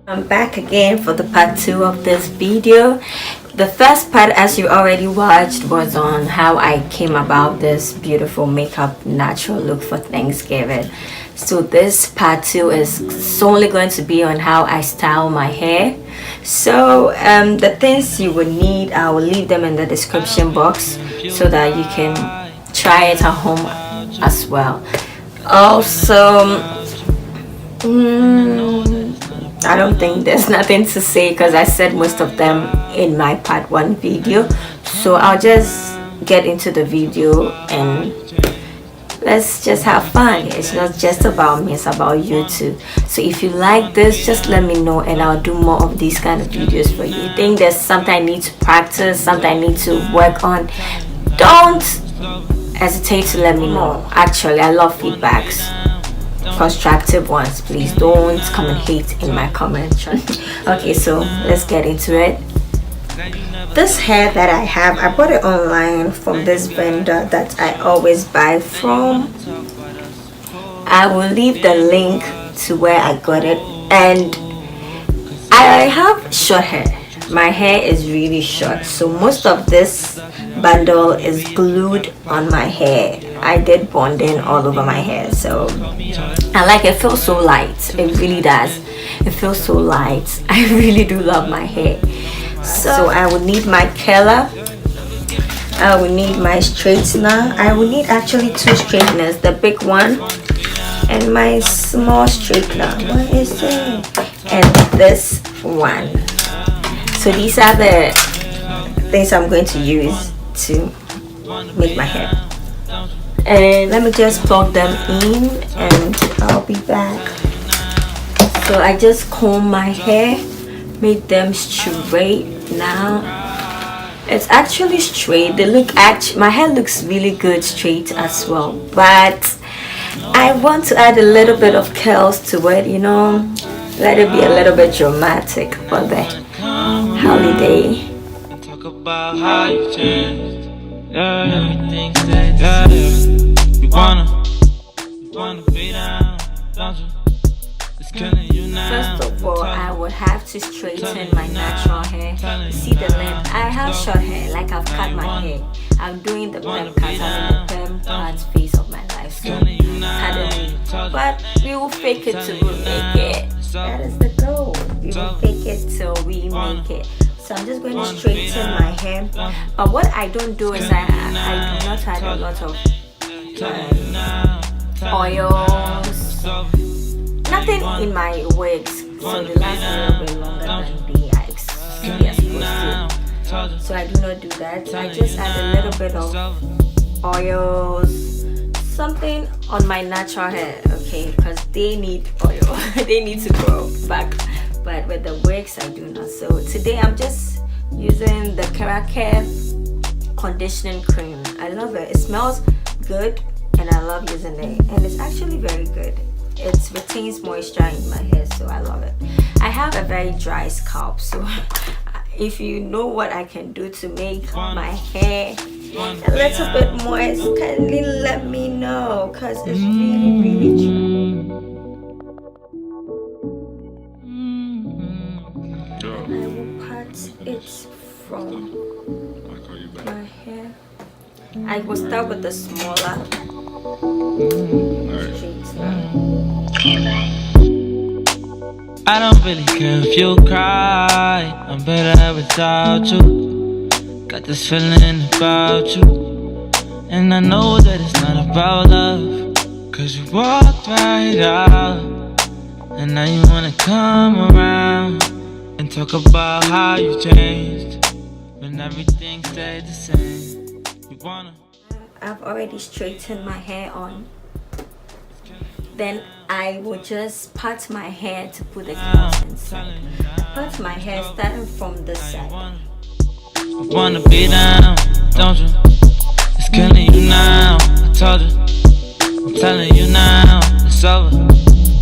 I'm back again for the part 2 of this video. The first part, as you already watched, was on how I came about this beautiful makeup natural look for Thanksgiving. So this part 2 is solely going to be on how I style my hair. So the things you would need, I will leave them in the description box so that you can try it at home as well. Also, I don't think there's nothing to say because I said most of them in my part 1 video. So I'll just get into the video and let's just have fun. It's not just about me, it's about you too. So if you like this, just let me know and I'll do more of these kind of videos for you. Think there's something I need to practice, something I need to work on, don't hesitate to let me know. Actually, I love feedbacks, constructive ones. Please don't come and hate in my comments. Okay, so let's get into it. This hair that I have, I bought it online from this vendor that I always buy from. I will leave the link to where I got it. And I have short hair. My hair is really short, so most of this bundle is glued on my hair. I did bonding all over my hair, so I like it. It feels so light. It really does. It feels so light. I really do love my hair. So I would need my curler, I would need my straightener. I would need actually 2 straighteners, the big one and my small straightener. What is it? And this one. So these are the things I'm going to use to make my hair. And let me just plug them in and I'll be back. So I just comb my hair, made them straight. Now it's actually straight. They look my hair looks really good straight as well, but I want to add a little bit of curls to it, you know, let it be a little bit dramatic for the holiday. Talk about how you changed. Everything stays the same. You wanna be down, don't you? It's killing you now. First of all, I would have to straighten my natural hair. You see the length? I have short hair, like I've cut my hair. I'm doing the perm cut. I'm in the perm cut phase of my life, so suddenly. But we will fake it till we make it. That is the goal. We will fake it till we make it. So I'm just going to straighten my hair. But what I don't do is I do not add a lot of oils. Nothing in my wigs, so they last a little bit longer than they are supposed to. So I do not do that. I just add a little bit of oils, something on my natural hair, okay, because they need oil. They need to grow back. But with the wigs, I do not. So today I'm just using the Care conditioning cream. I love it. It smells good and I love using it. And it's actually very good. It retains moisture in my hair, so I love it. I have a very dry scalp, so if you know what I can do to make my hair a little bit moist, kindly let me know, because it's really, really dry. I will part it from my hair. I will start with the smaller straightener. I don't really care if you cry. I'm better without you. Got this feeling about you, and I know that it's not about love, cause you walked right out, and now you wanna come around and talk about how you changed when everything stayed the same. You wanna I've already straightened my hair on. Then I will just part my hair to put the curls inside. Part my hair starting from this side. you wanna be down, don't you? It's killing you now. I told you, I'm telling you now, it's over.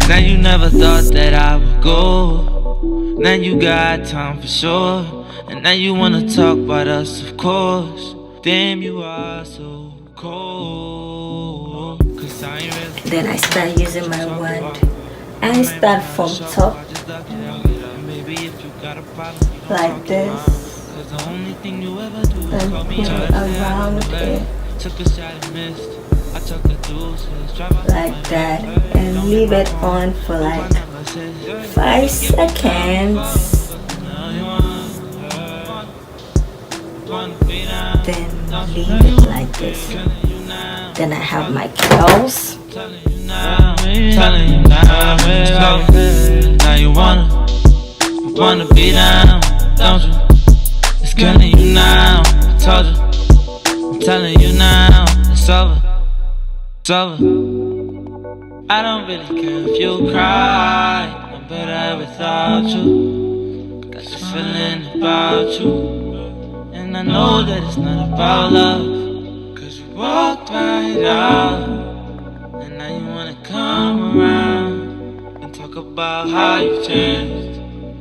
Now you never thought that I would go. Now you got time for sure, and now you wanna talk about us, of course. Damn, you are so cold. Then I start using my wand. I start from top like this, and put it around it like that, and leave it on for like 5 seconds. Then leave it like this. Then I have my curls. Now you wanna be down, don't you? It's killing you now. I told you, I'm telling you now. It's over, it's over. I don't really care if you cry. I'm better without you. Got this feeling about you, and I know that it's not about love. Cause you walked right out, and now you wanna come around and talk about how you changed.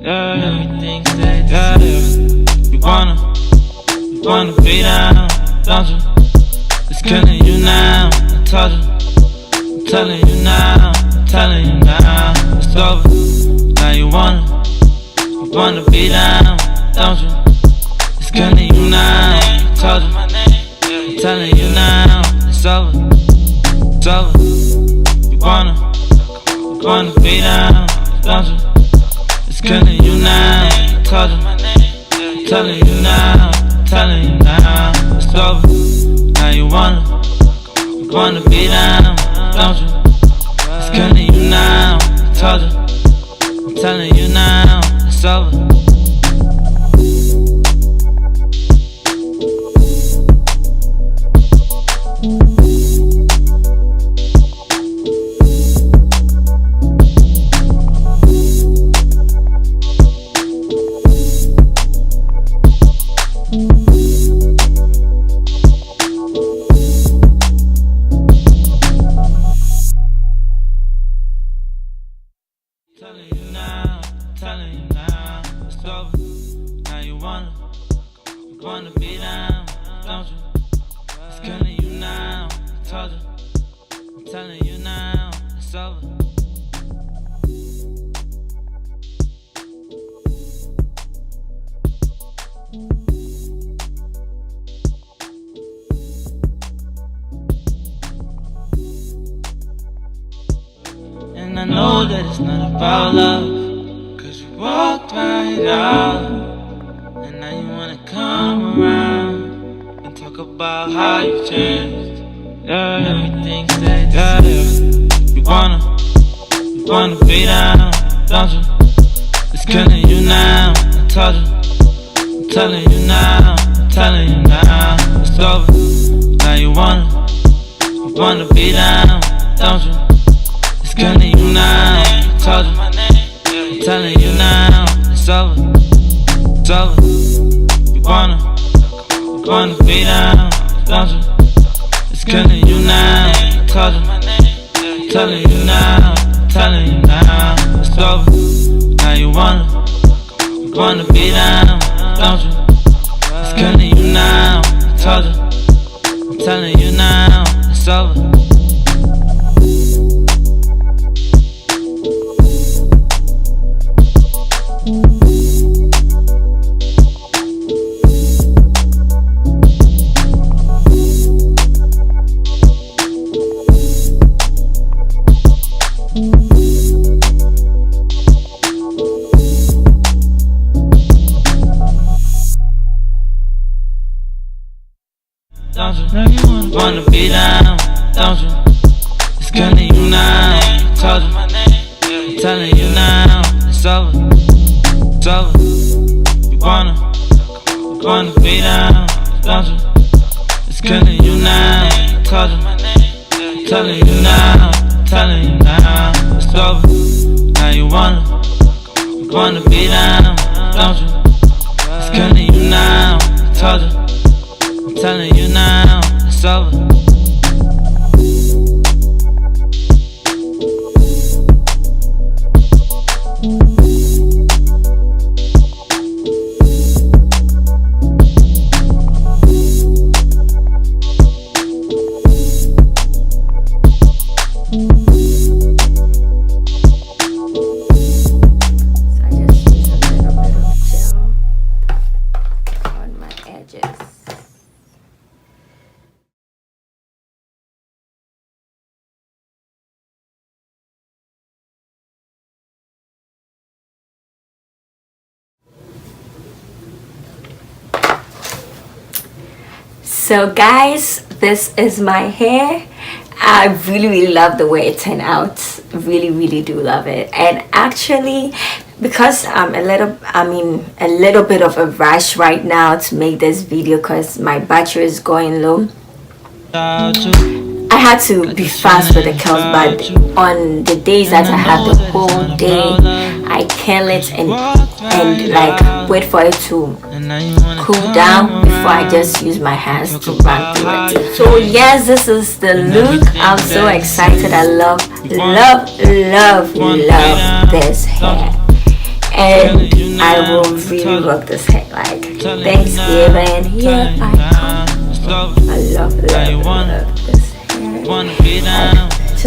Yeah, everything stays the same. You wanna be down, don't you? It's killing you now. I told you, I'm telling you now, I'm telling you now. It's over. Now you wanna be down, don't you? It's killing you now. I told you, I'm telling you now. It's over, it's over. You wanna be down, don't you? It's killing you now. I told you, I'm telling you now, I'm telling you now. It's over. Now you wanna be down, don't you? It's killing you now. I told you, I'm telling you now. It's over. Wanna be down, don't you? It's killing you now. I told you, I'm telling you now. It's over. And I know that it's not about love, cause you walked right out, and now you wanna come around and talk about how you changed. Yeah, everything stays the same. You wanna be down, don't you? It's killing you now. I told you, I'm telling you now, I'm telling you now. It's over. Now you wanna be down, don't you? It's killing you now. I told you, I'm telling you now. It's over, it's over. You wanna be down, don't you? It's killing you now. I told you, I'm telling you now, I'm telling you now. It's over. Now you wanna be down, don't you? It's killing you now. I told you, I'm telling you now. It's over. Don't you? Now you wanna be down, don't you? It's killing you now. I told you, I'm telling you now. It's over, it's over. You wanna be down, don't you? It's killing you now. I told you, I'm telling you now, I'm telling you now. It's over. Now you wanna be down, don't you? It's killing you now. I told you, I'm telling you now. It's over. So guys, this is my hair. I really love the way it turned out. Really do love it. And actually, because I'm a little bit of a rush right now to make this video because my battery is going low, I had to be fast with the curls. But on the days that I have the whole day, I curl it and like wait for it to cool down before I just use my hands to run through it. So yes, this is the look. I'm so excited. I love this hair, and I will really rock this hair like Thanksgiving. Here I come. I love this hair.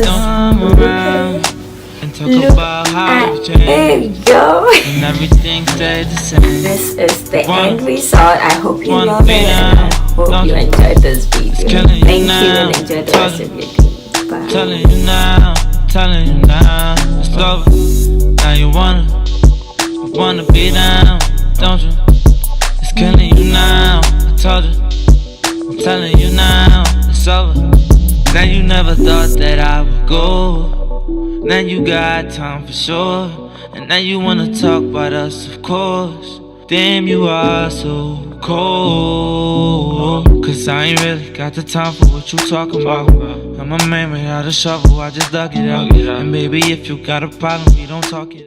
Just look at it, yo. This is the end result. I hope you love it, and I hope you enjoyed this video. Thank you, and enjoy the rest of your day. Bye. Telling you now, it's over. Now you wanna be down, don't you? It's killing you now. I told you, I'm telling you now, it's over. Now you never thought that I would go. Now you got time for sure. And now you wanna talk about us, of course. Damn, you are so cold. Cause I ain't really got the time for what you talking about. I'm a man without a shovel, I just dug it out. And baby, if you got a problem, we don't talk it.